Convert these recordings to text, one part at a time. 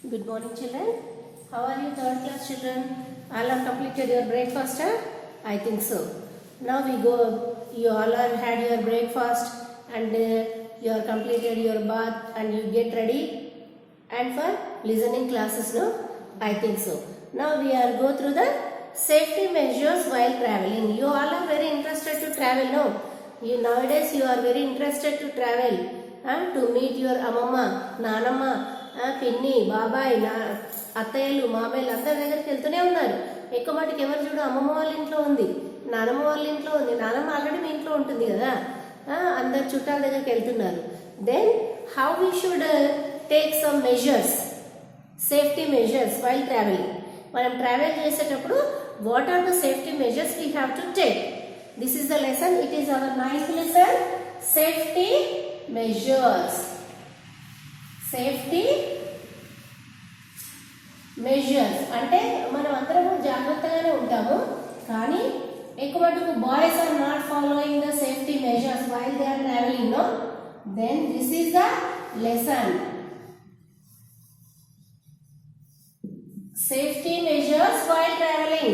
Good morning, children. How are you, third class children? All have completed your breakfast, huh? I think so. Now we go. You all have had your breakfast and you have completed your bath and you get ready and for listening classes, no? I think so. Now we are go through the safety measures while traveling. You all are very interested to travel, no? You nowadays you are very interested to travel, to meet your amamma, nanamma, పిన్ని బాబాయ్ అత్తయ్యలు మామయ్యలు అందరి దగ్గరికి వెళ్తూనే ఉన్నారు. ఎక్కువ మటుకు ఎవరు చూడు అమ్మమ్మ వాళ్ళ ఇంట్లో ఉంది, నానమ్మ వాళ్ళ ఇంట్లో ఉంది. నానమ్మ ఆల్రెడీ మీ ఇంట్లో ఉంటుంది కదా. అందరు చుట్టాల దగ్గరికి వెళ్తున్నారు. Then how we should take some measures, safety measures while travelling. మనం ట్రావెల్ చేసేటప్పుడు what are the safety measures we have to take. This is the lesson. It is our 9th lesson, safety measures. Safety measures అంటే మనం అందరము జాగ్రత్తగానే ఉంటాము, కానీ ఎక్కువ మటుకు boys are not following the safety measures while they are travelling, no. Then this is the lesson. Safety measures while traveling.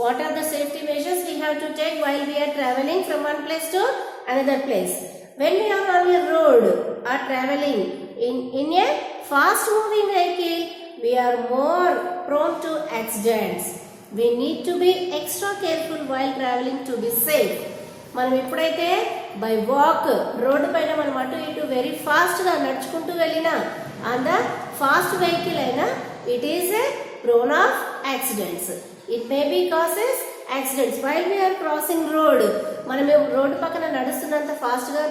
What are the safety measures we have to take while we are traveling from one place to another place? When we are on a road or traveling in a fast moving vehicle, we are more prone to accidents. We need to be extra careful while traveling to be safe. మనం ఎప్పుడైతే by walk road పైన మనం అటు ఇటు very ఫాస్ట్గా నడుచుకుంటూ వెళ్ళినా on the fast vehicle అయినా it is a prone of accidents. It may be causes accidents while we are crossing road. మనం రోడ్డు పక్కన నడుస్తున్నంత ఫాస్ట్గా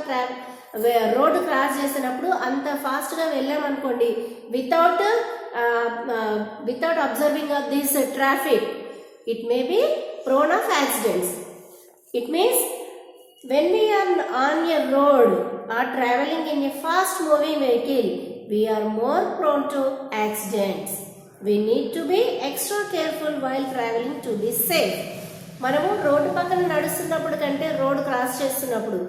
రోడ్డు క్రాస్ చేసినప్పుడు అంత ఫాస్ట్గా వెళ్ళామనుకోండి, without observing of this traffic, it may be prone of accidents. It means when we are on a road or traveling in a fast moving vehicle, we are more prone to accidents. We need to be extra careful while traveling to be safe. మనము road పక్కన నడుస్తున్నప్పుడు కంటే road cross చేస్తున్నప్పుడు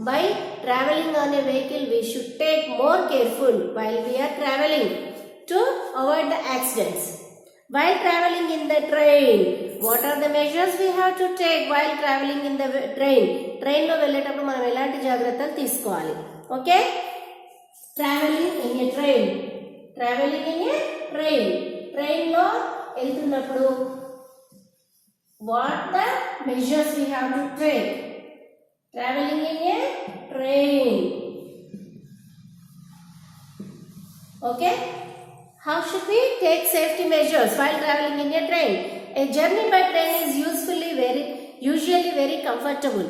by traveling on a vehicle we should take more careful while we are traveling to avoid the accidents. While traveling in the train, what are the measures we have to take while traveling in the train? Train లో వెళ్ళేటప్పుడు మనం ఎలాంటి జాగ్రత్తలు తీసుకోవాలి? Okay, traveling in a train. Traveling in a train. Train లో వెళ్తున్నప్పుడు what the measures we have to take? Traveling in a train. Okay, how should we take safety measures while traveling in a train? A journey by train is usually very comfortable.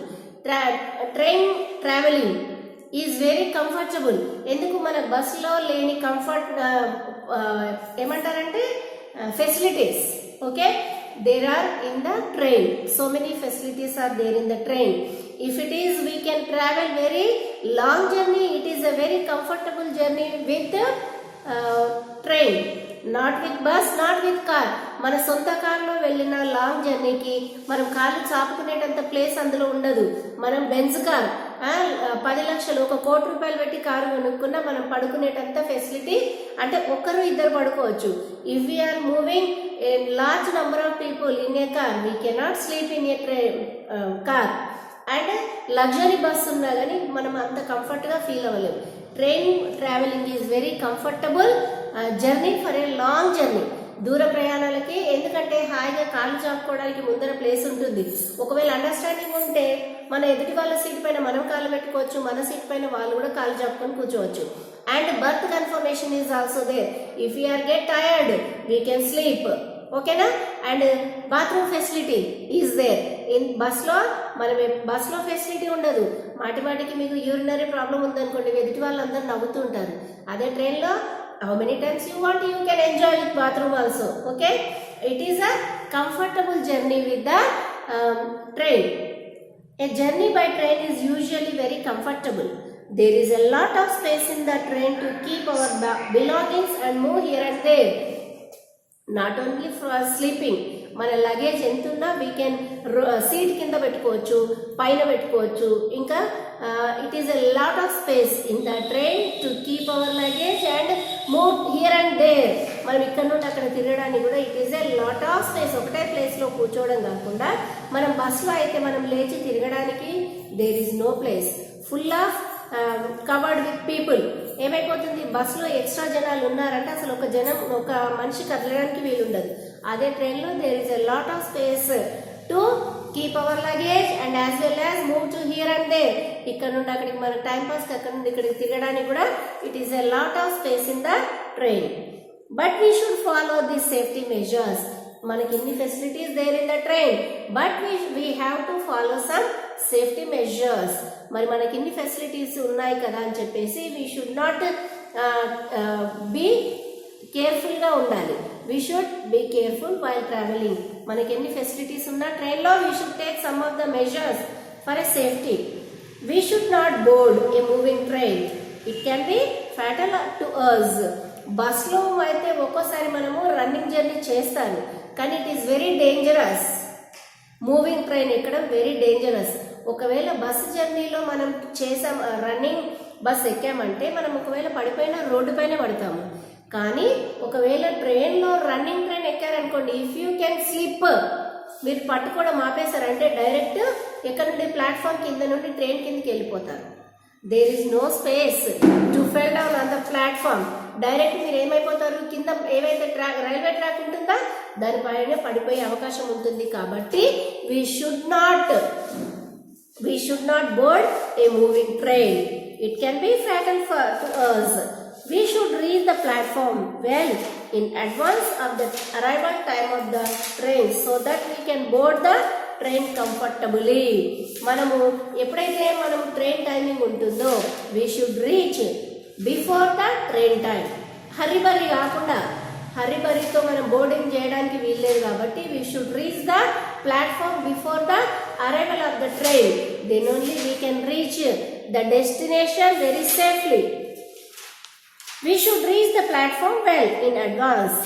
Train traveling is very comfortable. ఎందుకు మన బస్సులో లేని comfort ఏమంటారంటే facilities. Okay, there are in the train. So many facilities are there in the train. If it is we can travel very long journey, it is a very comfortable journey with train, not with bus, not with car. మన సొంత కార్లో వెళ్ళిన long జర్నీకి మనం కాళ్ళు చాపుకునేటంత place అందులో ఉండదు. మనం Benz car 10 లక్షలు, 1 కోటి రూపాయలు పెట్టి కారు కొనుక్కున్నా మనం పడుకునేటంత ఫెసిలిటీ అంటే ఒక్కరు ఇద్దరు పడుకోవచ్చు. If we are moving a large number of people in a car, we cannot sleep in a car. And luxury bus ఉన్నా కానీ మనం అంత కంఫర్ట్గా ఫీల్ అవ్వలేము. Train travelling is very comfortable journey for a long journey. దూర ప్రయాణాలకి ఎందుకంటే హాయిగా కాళ్ళు చాపుకోవడానికి ముందర ప్లేస్ ఉంటుంది. ఒకవేళ అండర్స్టాండింగ్ ఉంటే మన ఎదుటి వాళ్ళ సీట్ పైన మనం కాళ్ళు పెట్టుకోవచ్చు, మన సీట్ పైన వాళ్ళు కూడా కాళ్ళు చాపుకొని కూర్చోవచ్చు. And berth confirmation is also there. If you are get tired we can sleep. ఓకేనా? And bathroom facility is there. In బస్లో మనం బస్లో ఫెసిలిటీ ఉండదు. మాటికి మీకు యూరినరీ ప్రాబ్లం ఉందనుకోండి, ఎదుటి వాళ్ళందరూ నవ్వుతూ ఉంటారు. అదే ట్రైన్లో how many times you want you can enjoy with bathroom also. Okay, it is a comfortable journey with the train. A journey by train is usually very comfortable. There is a lot of space in the train to keep our belongings and move here and there. Not only for sleeping, మన luggage ఎంత ఉన్నా we can seat కింద పెట్టుకోవచ్చు, పైన పెట్టుకోవచ్చు. ఇంకా it is a lot of space in the train to keep our luggage and move here and there. మనం ఇక్కడ నుండి అక్కడ తిరగడానికి కూడా it is a lot of space. ఒకటే ప్లేస్లో కూర్చోవడం కాకుండా మనం బస్సులో అయితే మనం లేచి తిరగడానికి there is no place, full of covered with people. ఏమైపోతుంది, బస్సులో ఎక్స్ట్రా జనాలు ఉన్నారంటే అసలు ఒక మనిషి కదలడానికి వీలు ఉండదు. అదే ట్రైన్లో there is a lot of space to keep our luggage and as well as move to here and there. ఇక్కడ నుండి అక్కడికి మన టైం పాస్కి అక్కడ నుండి ఇక్కడికి తిరగడానికి కూడా it is a lot of space in the train. But we should follow the safety measures. మనకి ఇన్ని facilities there in the train, but we have to follow some safety measures. మరి మనకి ఇన్ని ఫెసిలిటీస్ ఉన్నాయి కదా అని చెప్పేసి వీ షుడ్ నాట్ బీ కేర్ఫుల్గా ఉండాలి. We should be careful while travelling. మనకి ఎన్ని ఫెసిలిటీస్ ఉన్నా ట్రైన్లో we should take some of the measures for a safety. We should not board a moving train, it can be fatal to us. బస్లో అయితే ఒక్కోసారి మనము రన్నింగ్ జర్నీ చేస్తాను, కానీ it is very dangerous. Moving train ఎక్కడం very dangerous. ఒకవేళ bus జర్నీలో మనం రన్నింగ్ బస్ ఎక్కామంటే మనం ఒకవేళ పడిపోయినా రోడ్డు పైన పడతాము. కానీ ఒకవేళ ట్రైన్లో రన్నింగ్ ట్రైన్ ఎక్కారనుకోండి, ఇఫ్ యూ కెన్ స్లిప్, మీరు పట్టుకోవడం ఆపేశారంటే డైరెక్ట్ ఎక్కడ నుండి ప్లాట్ఫామ్ కింద నుండి ట్రైన్ కిందకి వెళ్ళిపోతారు. There is no space to fell down on the platform. Direct మీరు ఏమైపోతారు, కింద ఏవైతే రైల్వే ట్రాక్ ఉంటుందా దానిపైన పడిపోయే అవకాశం ఉంటుంది. కాబట్టి we should not board a moving train, it can be fatal to us. We should reach the platform well in advance of the arrival time of the train so that we can board the train comfortably. మనము ఎప్పుడైతే మనం train timing ఉంటుందో we should reach before the train time. Hurry burry కాకుండా, హరిబరితో మనం boarding చేయడానికి వీల్లేదు కాబట్టి we should reach the platform before the arrival of the train. Then only we can reach the destination very safely. We should reach the platform well in advance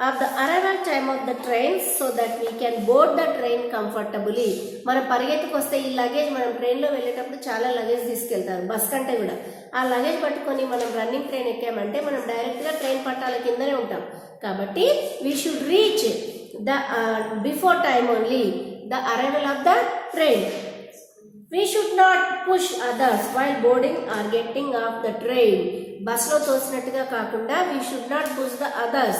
of the arrival time of the train so that we can board the train comfortably. మనం పరిగెత్తుకు వస్తే ఈ luggage మనం ట్రైన్లో వెళ్ళేటప్పుడు చాలా luggage తీసుకెళ్తారు bus కంటే కూడా. ఆ లగేజ్ పట్టుకొని మనం రన్నింగ్ ట్రైన్ ఎక్కామంటే మనం డైరెక్ట్గా ట్రైన్ పట్టాల కిందనే ఉంటాం. కాబట్టి we should reach the before time only the arrival of the train. We should not push others while boarding or getting off the train. బస్లో తోసినట్టుగా కాకుండా we should not push the others.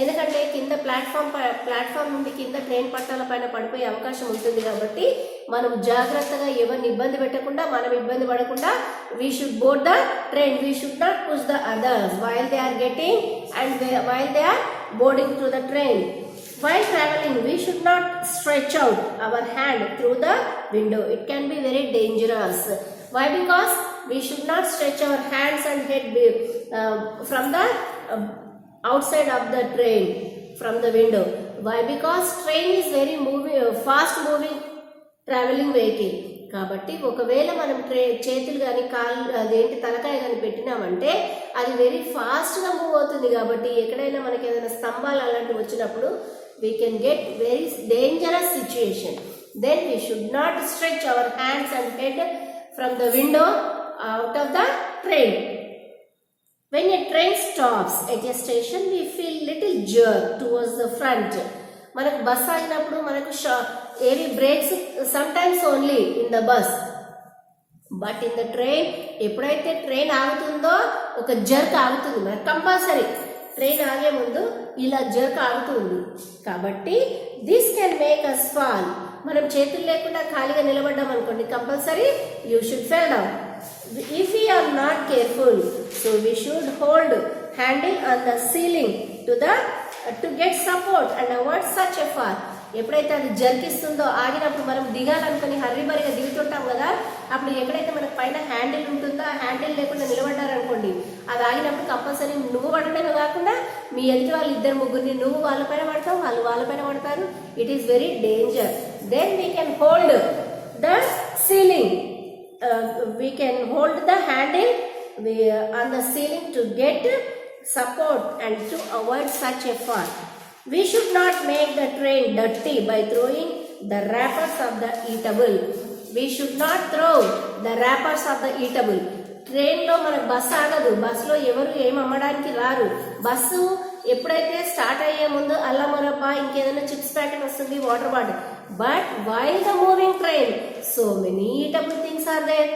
ఎందుకంటే కింద platform నుండి కింద train పట్టాల పైన పడిపోయే అవకాశం ఉంటుంది. కాబట్టి మనం జాగ్రత్తగా ఎవరిని ఇబ్బంది పెట్టకుండా, మనం ఇబ్బంది పడకుండా we should board the train. We should not push the others while they are getting and while they are boarding through the train. While traveling, we should not stretch out our hand through the window. It can be very dangerous. Why? Because we should not stretch our hands and head from the outside of the train, from the window. Why? Because train is very fast moving traveling vehicle. కాబట్టి ఒకవేళ మనం చేతులు కానీ అదేంటి తలకాయ కానీ పెట్టినామంటే అది very ఫాస్ట్గా మూవ్ అవుతుంది. కాబట్టి ఎక్కడైనా మనకి ఏదైనా స్తంభాలు అలాంటివి వచ్చినప్పుడు we can get very dangerous situation. Then we should not stretch our hands and head from the window out of the train. When a train stops at a station, we feel little jerk towards the front. మనకు bus ఆగినప్పుడు మనకు ఏవి brakes sometimes only in the bus, but in the train ఎప్పుడైతే train ఆగుతుందో ఒక jerk ఆగుతుంది. మనకు compulsory train ఆగే ముందు ఇలా జర్క్ ఆగుతుంది. కాబట్టి this can make us fall. మనం చేతులు లేకుండా ఖాళీగా నిలబడ్డాం అనుకోండి, compulsory you should fell down. If you are not careful, so we should hold handle on the ceiling to get support and avoid such a fall. ఎప్పుడైతే అది జర్కిస్తుందో ఆగినప్పుడు మనం దిగాలనుకుని హర్రీబరిగా దిగుతుంటాం కదా, అప్పుడు ఎక్కడైతే మనకు పైన హ్యాండిల్ ఉంటుందో ఆ హ్యాండిల్ లేకుండా నిలబడ్డారనుకోండి, అది ఆగినప్పుడు కంపల్సరీ నువ్వు పడటమే కాకుండా మీ ఎదుటి వాళ్ళు ఇద్దరు ముగ్గురిని నువ్వు వాళ్ళపైన పడతావు, వాళ్ళు వాళ్ళపైన పడతారు. It is very danger. Then we can hold the ceiling, we can hold the handle on the ceiling to get support and to avoid such a fall. We should not make the train dirty by throwing the wrappers of the eatable. We should not throw the wrappers of the eatable. ట్రైన్లో మనకు bus ఆగదు, బస్సులో ఎవరు ఏం అమ్మడానికి రారు. Bus ఎప్పుడైతే start అయ్యే ముందు అల్లం మురబ్బ ఇంకేదైనా చిప్స్ ప్యాకెట్ వస్తుంది, water bottle. But while the moving train so many eatable things are there.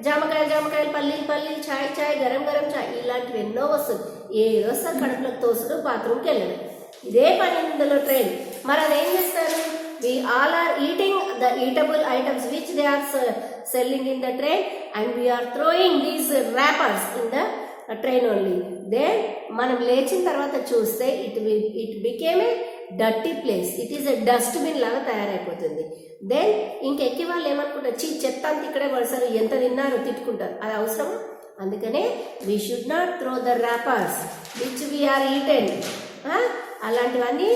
జామకాయలు, పల్లీలు, చాయ్, గరం చాయ్, ఇలాంటివి ఎన్నో వస్తుంది. ఏదో సార్ కడుపులోకి తోసుడు, బాత్రూమ్కి వెళ్ళడం, ఇదే పని ఇందులో ట్రైన్. మరి అదేం చేస్తారు? We all are eating the eatable items which they are selling in the train, and we are throwing these wrappers in the train only. Then మనం లేచిన తర్వాత చూస్తే it became a dirty place. It is a dustbin లాగా తయారైపోతుంది. Then ఇంకెక్కి వాళ్ళు ఏమనుకుంటారు, చెత్త అంతా ఇక్కడే పడతారు, ఎంత తిన్నారో తిట్టుకుంటారు. అది అవసరమా? అందుకనే we should not throw the wrappers which we are eaten. అలాంటివన్నీ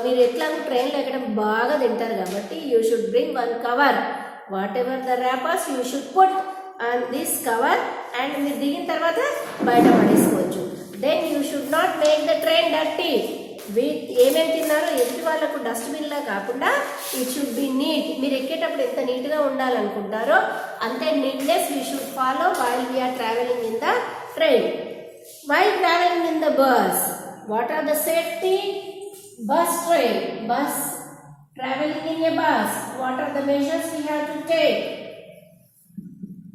మీరు ఎట్లాగో ట్రైన్లో ఎక్కడం బాగా తింటారు కాబట్టి you should bring one cover. Whatever the wrappers you should put on this cover and మీరు దిగిన తర్వాత బయట పడేసుకోవచ్చు. Then you should not make the train dirty. ఏమేమి తిన్నారో ఎదుటి వాళ్ళకు డస్ట్బిన్లా కాకుండా ఇట్ షుడ్ బి నీట్. మీరు ఎక్కేటప్పుడు ఎంత నీట్గా ఉండాలనుకుంటారో అంతే neatness you should follow while we are travelling in the train. While travelling in the bus, what are the safety? Bus train, bus traveling in a bus, what are the measures we have to take?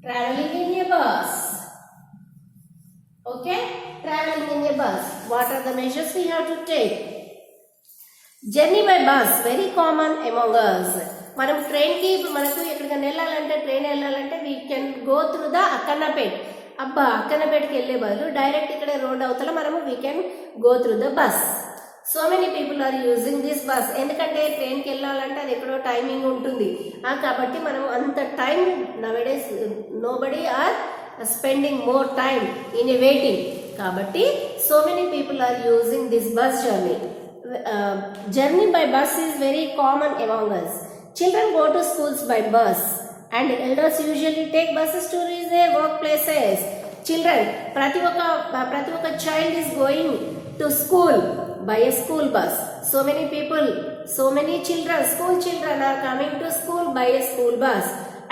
Traveling in a bus, okay, traveling in a bus, what are the measures we have to take? Journey by bus, very common among us. మనం ట్రైన్కి మనకు ఎక్కడికైనా వెళ్ళాలంటే train వెళ్ళాలంటే we can go through the Akkannapet. అక్కన్నపేటకి వెళ్ళే బదులు direct ఇక్కడ రోడ్ అవతల మనము we can go through the bus. So many people are using this bus. ఎందుకంటే ట్రైన్కి వెళ్ళాలంటే అది ఎక్కడో టైమింగ్ ఉంటుంది కాబట్టి మనం అంత time nowadays nobody are spending more time in a waiting. కాబట్టి so many people are using this bus journey. Journey by bus is very common among us. Children go to schools by bus. And elders usually take buses to reach their workplaces. Children, prati oka child is going to school by a school bus. So many people, so many children, school children are coming to school by a school bus,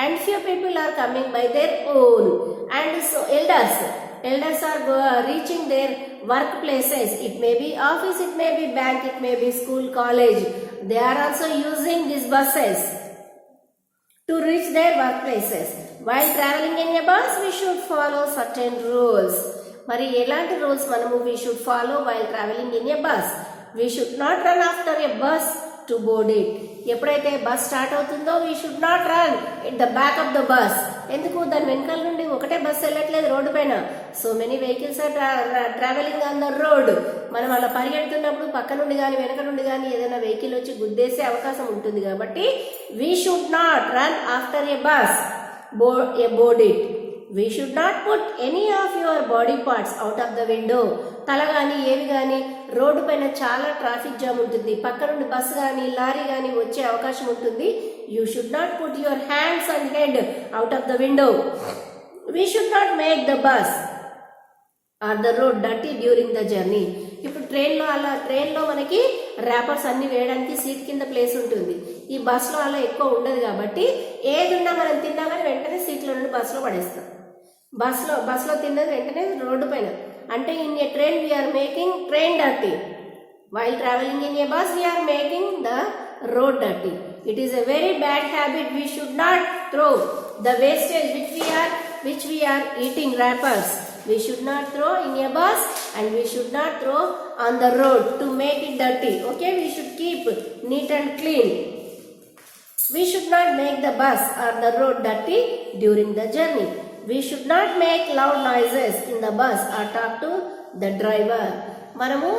and few people are coming by their own. And so elders are reaching their workplaces. It may be office, it may be bank, it may be school, college. They are also using these buses to reach their workplaces. While traveling in a bus, we should follow certain rules. మరి ఎలాంటి rules మనము we should follow while traveling in a bus? We should not run after a bus to board it. ఎప్పుడైతే bus start అవుతుందో we should not run at the back of the bus. ఎందుకు? దాని వెనకాల నుండి ఒకటే bus వెళ్ళట్లేదు road పైన. So many vehicles are travelling on the road. మనం అలా పరిగెడుతున్నప్పుడు పక్క నుండి కానీ వెనక నుండి కానీ ఏదైనా వెహికల్ వచ్చి గుద్దేసే అవకాశం ఉంటుంది కాబట్టి we should not run after a bus, board it. We should not put any of your body parts out of the window. తల కానీ ఏవి కానీ రోడ్డు పైన చాలా ట్రాఫిక్ జామ్ ఉంటుంది, పక్క నుండి బస్సు కానీ లారీ కానీ వచ్చే అవకాశం ఉంటుంది. You should not put your hands and head out of the window. We should not make the bus or the road dirty during the journey. ఇప్పుడు ట్రైన్లో మనకి ర్యాపర్స్ అన్ని వేయడానికి సీట్ కింద ప్లేస్ ఉంటుంది. ఈ బస్సులో అలా ఎక్కువ ఉండదు కాబట్టి ఏదున్నా మనం తిన్నా కానీ వెంటనే సీట్లో నుండి బస్సులో పడేస్తాం. బస్సులో తిన్నది వెంటనే రోడ్డు పైన. అంటే in a train we are making train dirty. While travelling in a bus we are making the road dirty. It is a very bad habit. We should not throw the wastage which we are eating wrappers. We should not throw in a bus and we should not throw on the road to make it dirty. Okay, we should keep neat and clean. We should not make the bus or the road dirty during the journey. We should not make loud noises in the bus or talk to the driver. మనము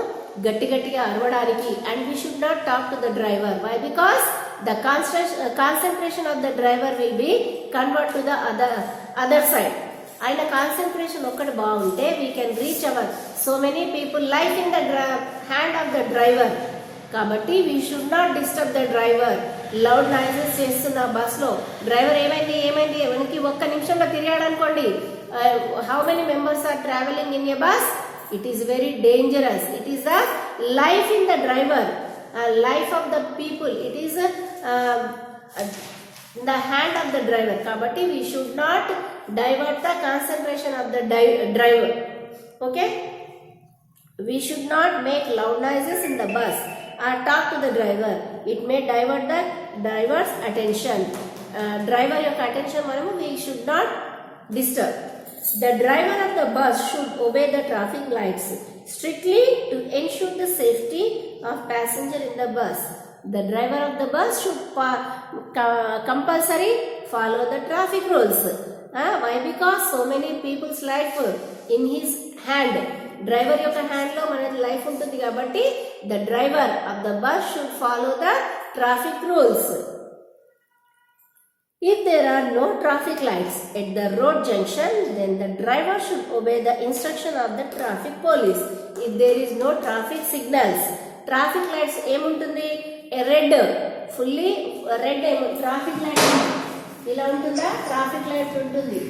గట్టిగా అరవడానికి and we should not talk to the driver. Why? Because the concentration of the driver will be convert to the other side. ఆయన concentration ఒక్కటి బాగుంటే we can reach our so many people life in the hand of the driver. కాబట్టి we should not disturb the driver. Loud noises చేస్తున్న బస్లో driver ఏమైంది ఎవరికి ఒక్క నిమిషంలో తిరిగాడు అనుకోండి. How many members are travelling in a bus? It is very dangerous. It is the life in the driver, life of the people. It is in the hand of the driver. Kabatti we should not divert the concentration of the driver. Okay, we should not make loud noises in the bus or talk to the driver. It may divert the driver's attention. Driver యొక్క attention మనము we should not disturb. The driver of the bus should obey the traffic lights strictly to ensure the safety of passenger in the bus. The driver of the bus should compulsory follow the traffic rules. Why? Because so many people's life in his hand. Driver యొక్క హ్యాండ్లో మనది life ఉంటుంది కాబట్టి the driver of the bus should follow the traffic rules. If there are no traffic lights at the road junction, then the driver should obey the instruction of the traffic police. If there is no traffic signals, traffic lights ఏముంటుంది? Red, fully red traffic light ఇలా ఉంటుందా? Traffic light ఉంటుంది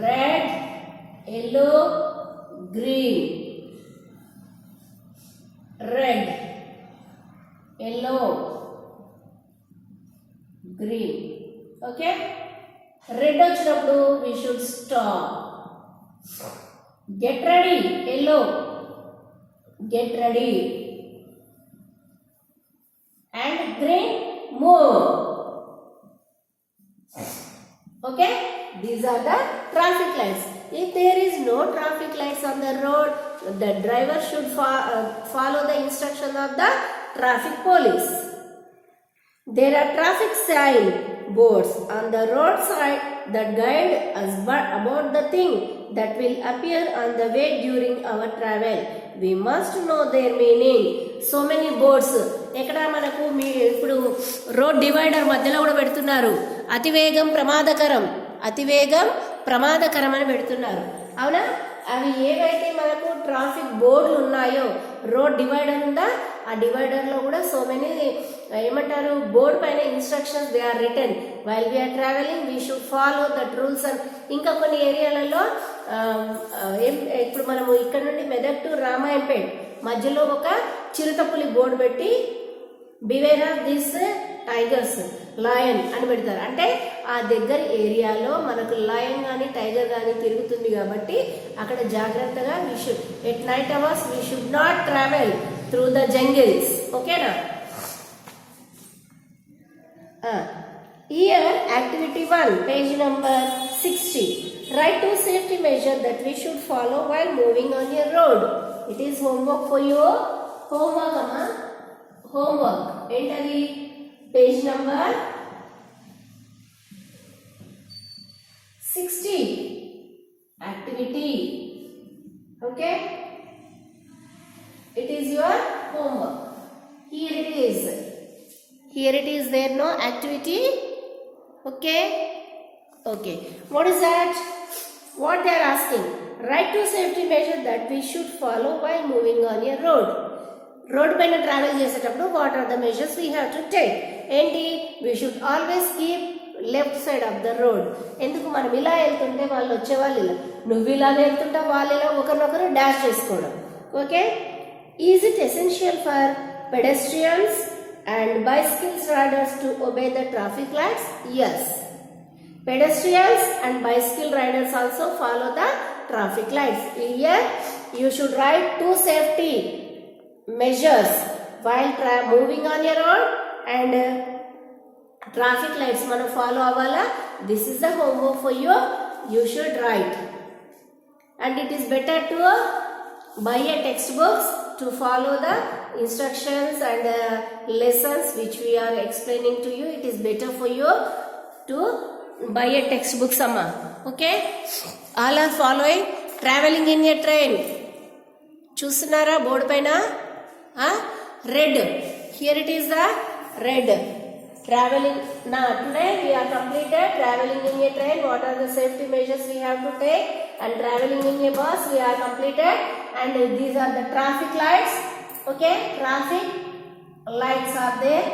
red, yellow, green. Red, yellow, green. Okay, red వచ్చినప్పుడు we should stop. Get ready, yellow, get ready. And green, move. Okay, these are the traffic lights. If there is no traffic lights on the road, the driver should follow the instruction of the traffic police. There are traffic sign boards on the roadside that guide us about the thing that will appear on the way during our travel. We must know their meaning. So many boards. ఎక్కడ మనకు ఇప్పుడు road divider మధ్యలో కూడా పెడుతున్నారు. అతివేగం ప్రమాదకరం, అతివేగం ప్రమాదకరం అని పెడుతున్నారు. అవునా? అవి ఏవైతే మనకు ట్రాఫిక్ బోర్డులు ఉన్నాయో, రోడ్ డివైడర్ ఉందా, ఆ డివైడర్లో కూడా సో మెనీ ఏమంటారు బోర్డు పైన instructions they are return while we are travelling we should follow that rules. And ఇంకా కొన్ని ఏరియాలలో ఇప్పుడు మనము ఇక్కడ నుండి మెదక్ టు రామాయంపేట్ మధ్యలో ఒక చిరుతపులి బోర్డు పెట్టి beware of this tigers, lion అని పెడతారు. అంటే ఆ దగ్గర ఏరియాలో మనకు లయన్ కానీ టైగర్ కానీ తిరుగుతుంది కాబట్టి అక్కడ జాగ్రత్తగా we should at night hours we should not travel through the jungles. ఓకేనా? Here activity 1, page number 60. Write 2 safety measures that we should follow while moving on a road. It is homework for you. Homework amma. Homework. Enter the page number 60. Activity. Okay? It is your homework. Here it is. Here it is there, no activity. Okay? Okay. What is that? What they are asking? Write 2 safety measures that we should follow while moving on a road. Road పైన travel చేసేటప్పుడు what are the measures we have to take? ఏంటి? We should always keep left side of the road. ఎందుకు? మనం ఇలా వెళ్తుంటే వాళ్ళు వచ్చేవాళ్ళు ఇలా, నువ్వు ఇలా వెళ్తుంటే వాళ్ళు ఇలా ఒకరినొకరు డాష్ చేసుకోవడం. Okay? Is it essential for pedestrians and bicycle riders to obey the traffic lights? Yes. Pedestrians and bicycle riders also follow the traffic lights. Here you should write 2 safety measures while moving on your road and traffic lights mana follow avala. This is the homework for you. You should write. And it is better to buy a textbooks to follow the instructions and lessons which we are explaining to you. It is better for you to buy a textbook sama. Okay? All are following. Traveling in a train. Chustunnara board paina? Red. Here it is the red. Traveling. Now today we are completed traveling in a train. What are the safety measures we have to take? And traveling in a bus we are completed. And these are the traffic lights. Okay, traffic lights are there.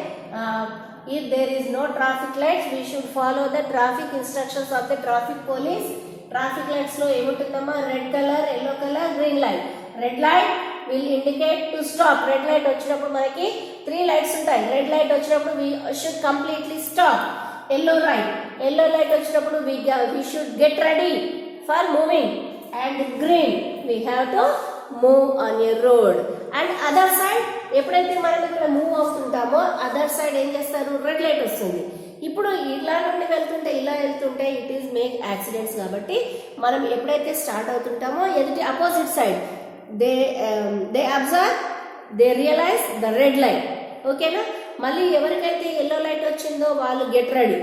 If there is no traffic lights, we should follow the traffic instructions of the traffic police. Traffic lights lo emuntundamma, red color, yellow color, green light. Red light will indicate to stop. Red light vachinappudu manaki 3 lights untayi. Red light vachinappudu we should completely stop. yellow light వచ్చినప్పుడు we should get ready for moving, and green we have to move on a road, and other side ఎప్పుడైతే మనం ఇక్కడ move అవుతుంటామో other side ఏం చేస్తారు, red light వస్తుంది. ఇప్పుడు ఇలా నుండి ఇలా వెళ్తుంటే ఇట్ ఈస్ మేక్ యాక్సిడెంట్స్. కాబట్టి మనం ఎప్పుడైతే స్టార్ట్ అవుతుంటామో ఎదుటి opposite side they observe, they realise the red light. ఓకేనా? మళ్ళీ ఎవరికైతే ఎల్లో లైట్ వచ్చిందో వాళ్ళు get ready.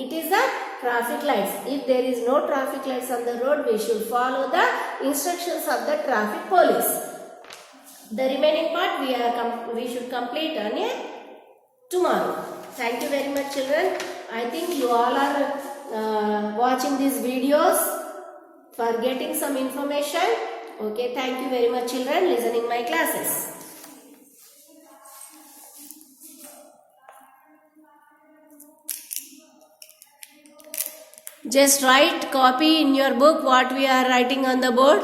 It is the traffic lights. If there is no traffic lights on the road, we should follow the instructions of the traffic police. The remaining part we should complete on tomorrow. Thank you very much, children. I think you all are watching these videos for getting some information. Okay, thank you very much, children, listening my classes. Just write, copy in your book what we are writing on the board.